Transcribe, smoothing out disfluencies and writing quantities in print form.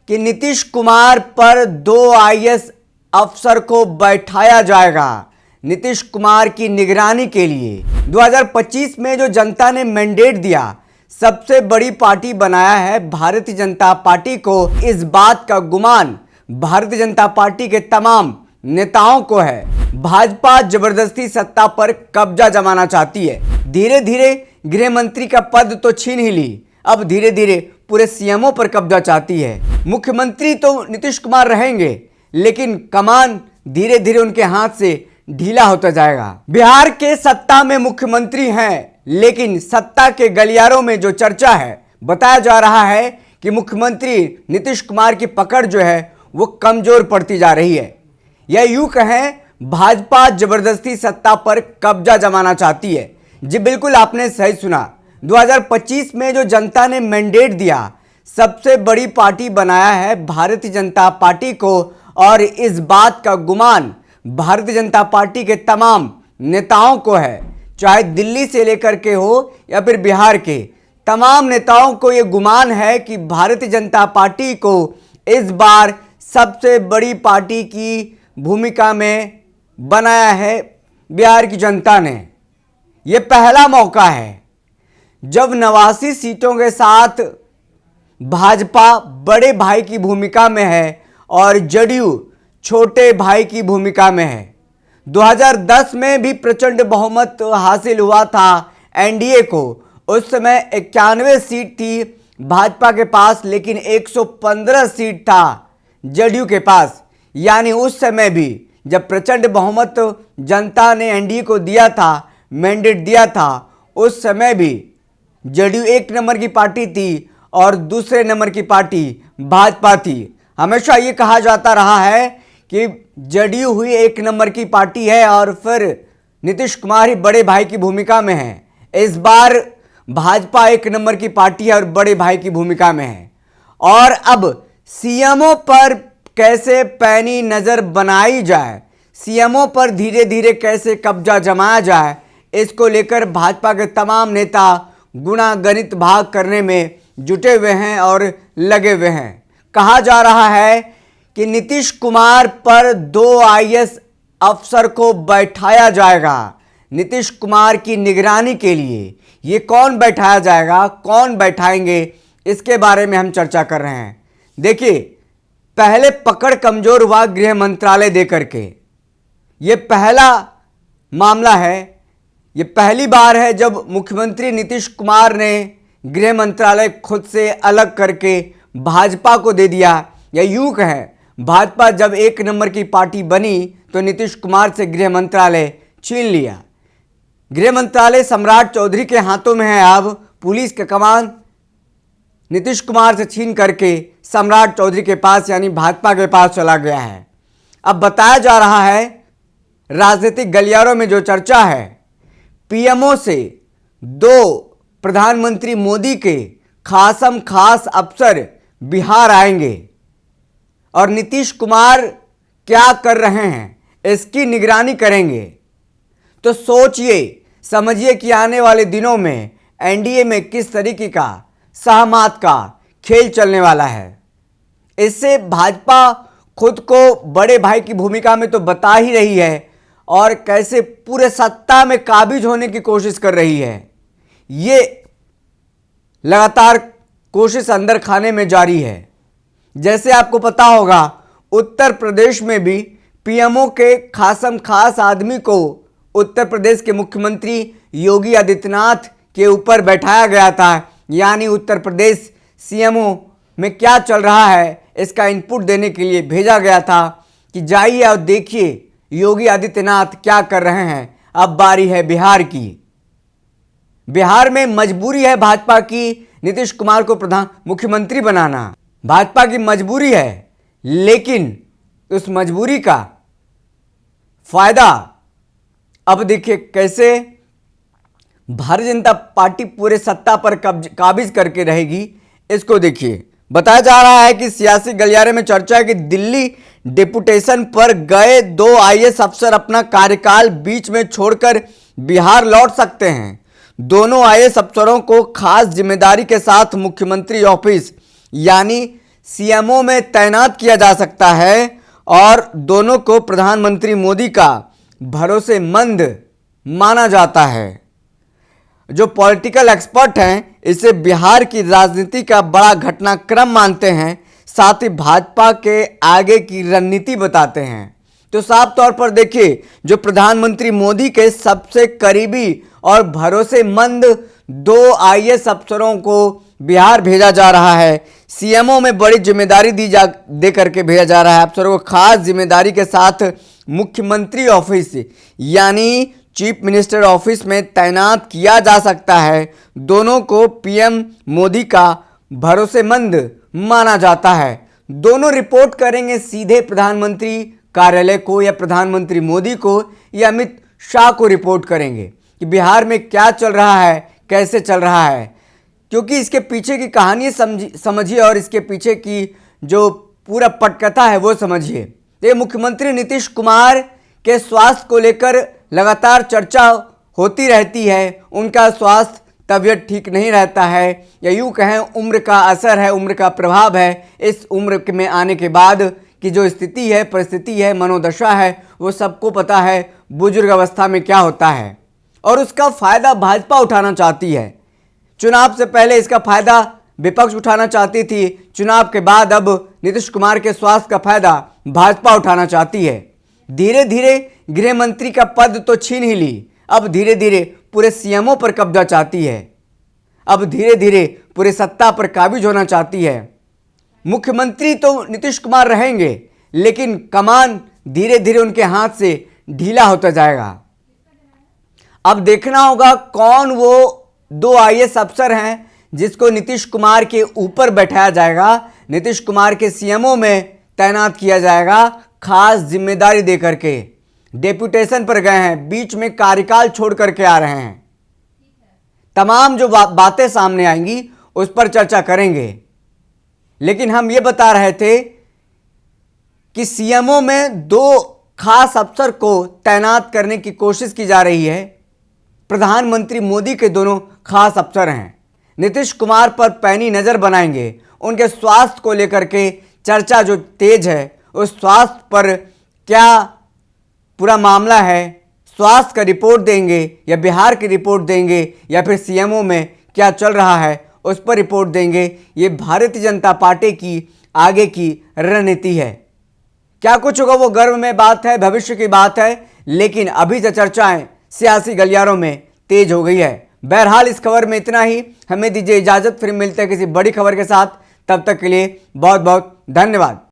कि नीतीश कुमार पर 2 आईएएस अफसर को बैठाया जाएगा नीतीश कुमार की निगरानी के लिए। 2025 में जो जनता ने मैंडेट दिया, सबसे बड़ी पार्टी बनाया है भारतीय जनता पार्टी को। इस बात का गुमान भारतीय जनता पार्टी के तमाम नेताओं को है। भाजपा जबरदस्ती सत्ता पर कब्जा जमाना चाहती है। धीरे धीरे गृह मंत्री का पद तो छीन ही ली, अब धीरे धीरे पूरे सीएमओ पर कब्जा चाहती है। मुख्यमंत्री तो नीतीश कुमार रहेंगे, लेकिन कमान धीरे धीरे उनके हाथ से ढीला होता जाएगा। बिहार के सत्ता में मुख्यमंत्री हैं, लेकिन सत्ता के गलियारों में जो चर्चा है, बताया जा रहा है कि मुख्यमंत्री नीतीश कुमार की पकड़ जो है वो कमजोर पड़ती जा रही है। या यूं कहें, भाजपा जबरदस्ती सत्ता पर कब्जा जमाना चाहती है। जी बिल्कुल, आपने सही सुना। 2025 में जो जनता ने मैंडेट दिया, सबसे बड़ी पार्टी बनाया है भारतीय जनता पार्टी को। और इस बात का गुमान भारतीय जनता पार्टी के तमाम नेताओं को है, चाहे दिल्ली से लेकर के हो या फिर बिहार के तमाम नेताओं को ये गुमान है कि भारतीय जनता पार्टी को इस बार सबसे बड़ी पार्टी की भूमिका में बनाया है बिहार की जनता ने। ये पहला मौका है जब 89 सीटों के साथ भाजपा बड़े भाई की भूमिका में है और जदयू छोटे भाई की भूमिका में है। 2010 में भी प्रचंड बहुमत हासिल हुआ था एनडीए को। उस समय 91 सीट थी भाजपा के पास, लेकिन 115 सीट था जदयू के पास। यानी उस समय भी जब प्रचंड बहुमत जनता ने एनडीए को दिया था, मैंडेट दिया था, उस समय भी जदयू 1 नंबर की पार्टी थी और दूसरे नंबर की पार्टी भाजपा थी। हमेशा ये कहा जाता रहा है कि जदयू हुई 1 नंबर की पार्टी है और फिर नीतीश कुमार ही बड़े भाई की भूमिका में है। इस बार भाजपा 1 नंबर की पार्टी है और बड़े भाई की भूमिका में है। और अब सीएमओ पर कैसे पैनी नजर बनाई जाए, सीएमओ पर धीरे धीरे कैसे कब्जा जमाया जाए, इसको लेकर भाजपा के तमाम नेता गुणा गणित भाग करने में जुटे हुए हैं और लगे हुए हैं। कहा जा रहा है कि नीतीश कुमार पर 2 आईएएस अफसर को बैठाया जाएगा नीतीश कुमार की निगरानी के लिए। ये कौन बैठाया जाएगा, कौन बैठाएंगे, इसके बारे में हम चर्चा कर रहे हैं। देखिए, पहले पकड़ कमजोर हुआ गृह मंत्रालय देकर के। ये पहला मामला है, ये पहली बार है जब मुख्यमंत्री नीतीश कुमार ने गृह मंत्रालय खुद से अलग करके भाजपा को दे दिया। या यूं कहें, भाजपा जब 1 नंबर की पार्टी बनी तो नीतीश कुमार से गृह मंत्रालय छीन लिया। गृह मंत्रालय सम्राट चौधरी के हाथों में है। अब पुलिस का कमान नीतीश कुमार से छीन करके सम्राट चौधरी के पास यानी भाजपा के पास चला गया है। अब बताया जा रहा है, राजनीतिक गलियारों में जो चर्चा है, पीएमओ से 2 प्रधानमंत्री मोदी के खासम खास अफसर बिहार आएंगे और नीतीश कुमार क्या कर रहे हैं इसकी निगरानी करेंगे। तो सोचिए समझिए कि आने वाले दिनों में एनडीए में किस तरीके का सहमत का खेल चलने वाला है। इससे भाजपा खुद को बड़े भाई की भूमिका में तो बता ही रही है और कैसे पूरे सत्ता में काबिज होने की कोशिश कर रही है। ये लगातार कोशिश अंदर खाने में जारी है। जैसे आपको पता होगा, उत्तर प्रदेश में भी पीएमओ के खासम खास आदमी को उत्तर प्रदेश के मुख्यमंत्री योगी आदित्यनाथ के ऊपर बैठाया गया था। यानी उत्तर प्रदेश सीएमओ में क्या चल रहा है इसका इनपुट देने के लिए भेजा गया था कि जाइए और देखिए योगी आदित्यनाथ क्या कर रहे हैं। अब बारी है बिहार की। बिहार में मजबूरी है भाजपा की नीतीश कुमार को मुख्यमंत्री बनाना। भाजपा की मजबूरी है, लेकिन उस मजबूरी का फायदा अब देखिए कैसे भारतीय जनता पार्टी पूरे सत्ता पर काबिज करके रहेगी। इसको देखिए, बताया जा रहा है कि सियासी गलियारे में चर्चा है कि दिल्ली डेपुटेशन पर गए 2 आईएएस अफसर अपना कार्यकाल बीच में छोड़कर बिहार लौट सकते हैं। दोनों आईएएस अफसरों को खास जिम्मेदारी के साथ मुख्यमंत्री ऑफिस यानी सीएमओ में तैनात किया जा सकता है और दोनों को प्रधानमंत्री मोदी का भरोसेमंद माना जाता है। जो पॉलिटिकल एक्सपर्ट हैं इसे बिहार की राजनीति का बड़ा घटनाक्रम मानते हैं, साथ ही भाजपा के आगे की रणनीति बताते हैं। तो साफ तौर पर देखिए, जो प्रधानमंत्री मोदी के सबसे करीबी और भरोसेमंद 2 आईएएस अफसरों को बिहार भेजा जा रहा है। सीएमओ में बड़ी जिम्मेदारी दे करके भेजा जा रहा है। अफसरों को खास जिम्मेदारी के साथ मुख्यमंत्री ऑफिस यानी चीफ मिनिस्टर ऑफिस में तैनात किया जा सकता है। दोनों को पीएम मोदी का भरोसेमंद माना जाता है। दोनों रिपोर्ट करेंगे सीधे प्रधानमंत्री कार्यालय को, या प्रधानमंत्री मोदी को या अमित शाह को रिपोर्ट करेंगे कि बिहार में क्या चल रहा है, कैसे चल रहा है। क्योंकि इसके पीछे की कहानी समझिए और इसके पीछे की जो पूरा पटकथा है वो समझिए। ये मुख्यमंत्री नीतीश कुमार के स्वास्थ्य को लेकर लगातार चर्चा होती रहती है। उनका स्वास्थ्य तबीयत ठीक नहीं रहता है, या यूँ कहें उम्र का असर है, उम्र का प्रभाव है। इस उम्र में आने के बाद की जो स्थिति है, परिस्थिति है, मनोदशा है, वो सबको पता है बुजुर्ग अवस्था में क्या होता है। और उसका फायदा भाजपा उठाना चाहती है। चुनाव से पहले इसका फायदा विपक्ष उठाना चाहती थी, चुनाव के बाद अब नीतीश कुमार के स्वास्थ्य का फायदा भाजपा उठाना चाहती है। धीरे धीरे गृह मंत्री का पद तो छीन ही ली, अब धीरे धीरे पूरे सीएमओ पर कब्जा चाहती है। अब धीरे धीरे पूरे सत्ता पर काबिज होना चाहती है। मुख्यमंत्री तो नीतीश कुमार रहेंगे, लेकिन कमान धीरे धीरे उनके हाथ से ढीला होता जाएगा। अब देखना होगा कौन वो 2 आईएएस अफसर हैं जिसको नीतीश कुमार के ऊपर बैठाया जाएगा, नीतीश कुमार के सीएमओ में तैनात किया जाएगा, खास जिम्मेदारी दे करके। डेपुटेशन पर गए हैं, बीच में कार्यकाल छोड़ करके आ रहे हैं। तमाम जो बातें सामने आएंगी उस पर चर्चा करेंगे। लेकिन हम ये बता रहे थे कि सीएमओ में 2 खास अफसर को तैनात करने की कोशिश की जा रही है। प्रधानमंत्री मोदी के दोनों खास अफसर हैं। नीतीश कुमार पर पैनी नज़र बनाएंगे। उनके स्वास्थ्य को लेकर के चर्चा जो तेज है, उस स्वास्थ्य पर क्या पूरा मामला है, स्वास्थ्य का रिपोर्ट देंगे या बिहार की रिपोर्ट देंगे या फिर सीएमओ में क्या चल रहा है उस पर रिपोर्ट देंगे। ये भारतीय जनता पार्टी की आगे की रणनीति है। क्या कुछ होगा वो गर्व में बात है, भविष्य की बात है, लेकिन अभी से चर्चाएं सियासी गलियारों में तेज हो गई है। बहरहाल इस खबर में इतना ही। हमें दीजिए इजाजत, फिर मिलते हैं किसी बड़ी खबर के साथ। तब तक के लिए बहुत बहुत धन्यवाद।